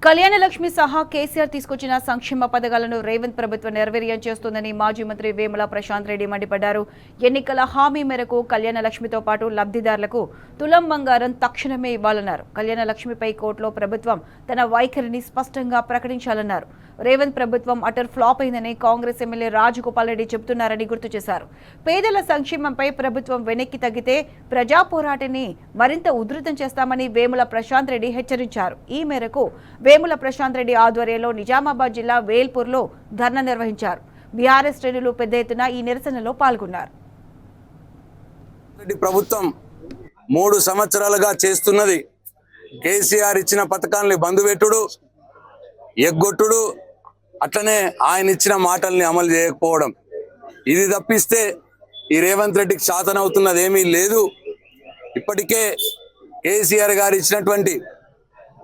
కళ్యాణ లక్ష్మి సహా కేసీఆర్ తీసుకొచ్చిన సంక్షేమ పథకాలను రేవంత్ ప్రభుత్వం నిర్వీర్యం చేస్తోందని మాజీ మంత్రి వేముల ప్రశాంత్ రెడ్డి మండిపడ్డారు. ఎన్నికల హామీ మేరకు కళ్యాణ లక్ష్మితో పాటు లబ్ధిదారులకు తులం బంగారం తక్షణమే ఇవ్వాలన్నారు. కళ్యాణ లక్ష్మిపై కోర్టులో ప్రభుత్వం తన వైఖరిని స్పష్టంగా ప్రకటించాలన్నారు. రేవంత్ ప్రభుత్వం అటర్ ఫ్లాప్ అయిందని కాంగ్రెస్ ఎమ్మెల్యే రాజగోపాల్ రెడ్డి చెబుతున్నారని గుర్తు చేశారు. పేదల సంక్షేమంపై ప్రభుత్వం వెనక్కి తగ్గితే ప్రజా పోరాటాన్ని మరింత ఉధృతం చేస్తామని వేముల ప్రశాంత్ రెడ్డి హెచ్చరించారు. ఈ మేరకు వేముల ప్రశాంత్ రెడ్డి ఆధ్వర్యంలో నిజామాబాద్ జిల్లా వేల్పూర్లో ధర్నా నిర్వహించారు. బీఆర్ఎస్ శ్రేణులు పెద్ద ఎత్తున ఈ నిరసనలో పాల్గొన్నారు. ప్రభుత్వం 3 సంవత్సరాలుగా చేస్తున్నది కేసీఆర్ ఇచ్చిన పథకాన్ని బంధుపెట్టుడు, ఎగ్గొట్టుడు, అట్లనే ఆయన ఇచ్చిన మాటల్ని అమలు చేయకపోవడం. ఇది తప్పిస్తే ఈ రేవంత్ రెడ్డికి శాతనవుతున్నది ఏమీ లేదు. ఇప్పటికే కేసీఆర్ గారు ఇచ్చినటువంటి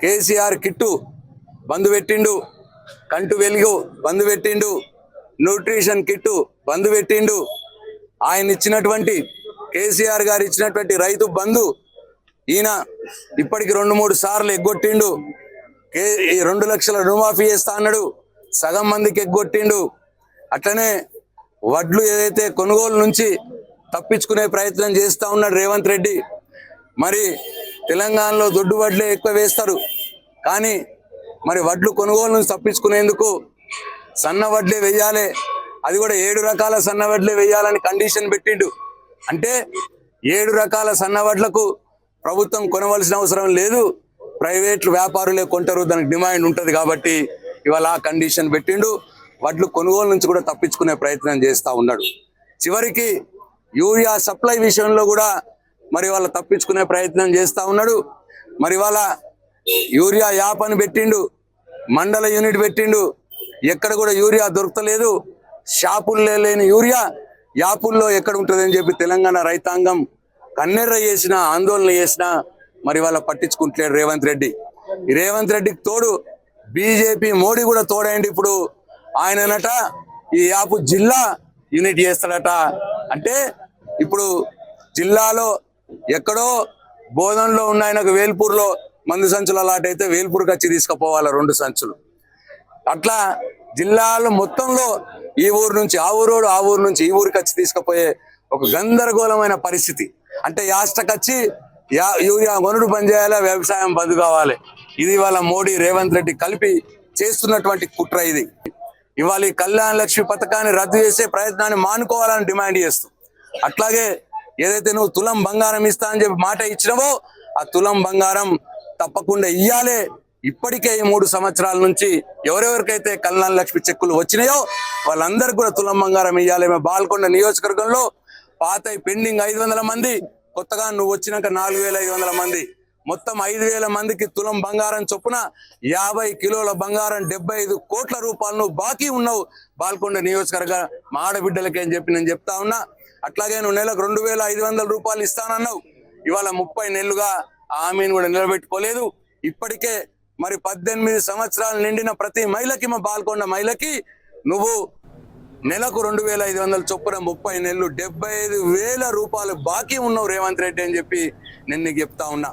కేసీఆర్ కిట్టు బంద్ పెట్టిండు, కంటు వెలుగు బంద్ పెట్టిండు, న్యూట్రిషన్ కిట్టు బంద్ పెట్టిండు. ఆయన ఇచ్చినటువంటి కేసీఆర్ గారు ఇచ్చినటువంటి రైతు బంధు ఈయన ఇప్పటికి 2-3 సార్లు ఎగ్గొట్టిండు. 2 లక్షల రుణమాఫీ చేస్తా అన్నాడు, సగం మందికి ఎగ్గొట్టిండు. అట్లనే వడ్లు ఏదైతే కొనుగోలు నుంచి తప్పించుకునే ప్రయత్నం చేస్తూ ఉన్నాడు రేవంత్ రెడ్డి. మరి తెలంగాణలో దొడ్డు వడ్లే ఎక్కువ వేస్తారు, కానీ మరి వడ్లు కొనుగోలు నుంచి తప్పించుకునేందుకు సన్న వడ్లే వేయాలి, అది కూడా 7 రకాల సన్న వడ్లే వేయాలని కండిషన్ పెట్టిండు. అంటే 7 రకాల సన్న వడ్లకు ప్రభుత్వం కొనవలసిన అవసరం లేదు, ప్రైవేట్ వ్యాపారులే కొంటారు, దానికి డిమాండ్ ఉంటుంది కాబట్టి ఇవాళ ఆ కండిషన్ పెట్టిండు. వడ్లు కొనుగోలు నుంచి కూడా తప్పించుకునే ప్రయత్నం చేస్తూ ఉన్నాడు. చివరికి యూరియా సప్లై విషయంలో కూడా మరి వాళ్ళ తప్పించుకునే ప్రయత్నం చేస్తూ ఉన్నాడు. మరి వాళ్ళ యూరియా యాప్ అని పెట్టిండు, మండల యూనిట్ పెట్టిండు, ఎక్కడ కూడా యూరియా దొరకలేదు. షాపుల్లో లేని యూరియా యాపుల్లో ఎక్కడ ఉంటుందని చెప్పి తెలంగాణ రైతాంగం కన్నెర్ర చేసిన ఆందోళన చేసినా మరి వాళ్ళ పట్టించుకుంటలేడు రేవంత్ రెడ్డి. ఈ రేవంత్ రెడ్డికి తోడు బీజేపీ మోడీ కూడా తోడైంది. ఇప్పుడు ఆయననట ఈ యాపు జిల్లా యూనిట్ చేస్తాడట. అంటే ఇప్పుడు జిల్లాలో ఎక్కడో బోధనలో ఉన్న ఆయనకు వేల్పూర్లో మందు సంచులు అలాంటి అయితే వేల్పూర్కి వచ్చి తీసుకుపోవాలి 2 సంచులు. అట్లా జిల్లాలో మొత్తంలో ఈ ఊరు నుంచి ఆ ఊరు, ఆ ఊరు నుంచి ఈ ఊరికి వచ్చి తీసుకుపోయే ఒక గందరగోళమైన పరిస్థితి. అంటే యాస్టకచ్చి యూరియా కొనుడు బంద్ చేయాలి, వ్యవసాయం బంద్ కావాలి. ఇది ఇవాళ మోడీ రేవంత్ రెడ్డి కలిపి చేస్తున్నటువంటి కుట్ర. ఇది ఇవాళ ఈ కళ్యాణ లక్ష్మి పథకాన్ని రద్దు చేసే ప్రయత్నాన్ని మానుకోవాలని డిమాండ్ చేస్తూ, అట్లాగే ఏదైతే నువ్వు తులం బంగారం ఇస్తా అని చెప్పి మాట ఇచ్చినావో ఆ తులం బంగారం తప్పకుండా ఇయ్యాలే. ఇప్పటికే ఈ 3 సంవత్సరాల నుంచి ఎవరెవరికైతే కళ్యాణ లక్ష్మి చెక్కులు వచ్చినాయో వాళ్ళందరికీ కూడా తులం బంగారం ఇయ్యాలి. బాల్కొండ నియోజకవర్గంలో పాత పెండింగ్ 500 మంది, కొత్తగా నువ్వు వచ్చినాక 4500 మంది, మొత్తం 5000 మందికి తులం బంగారం చొప్పున 50 కిలోల బంగారం 75 కోట్ల రూపాయలు నువ్వు బాకీ ఉన్నావు బాల్కొండ నియోజకవర్గ ఆడబిడ్డలకి అని చెప్పి నేను చెప్తా ఉన్నా. అట్లాగే నువ్వు నెలకు 2500 రూపాయలు ఇస్తానన్నావు, ఇవాళ 30 నెలలుగా హామీని కూడా నిలబెట్టుకోలేదు. ఇప్పటికే మరి 18 సంవత్సరాలు నిండిన ప్రతి మహిళకి, మా బాల్కొండ మహిళకి నువ్వు నెలకు 2500 చొప్పున 30 నెలలు 75,000 రూపాయలు బాకీ ఉన్నావు రేవంత్ రెడ్డి అని చెప్పి నేను నీకు చెప్తా ఉన్నా.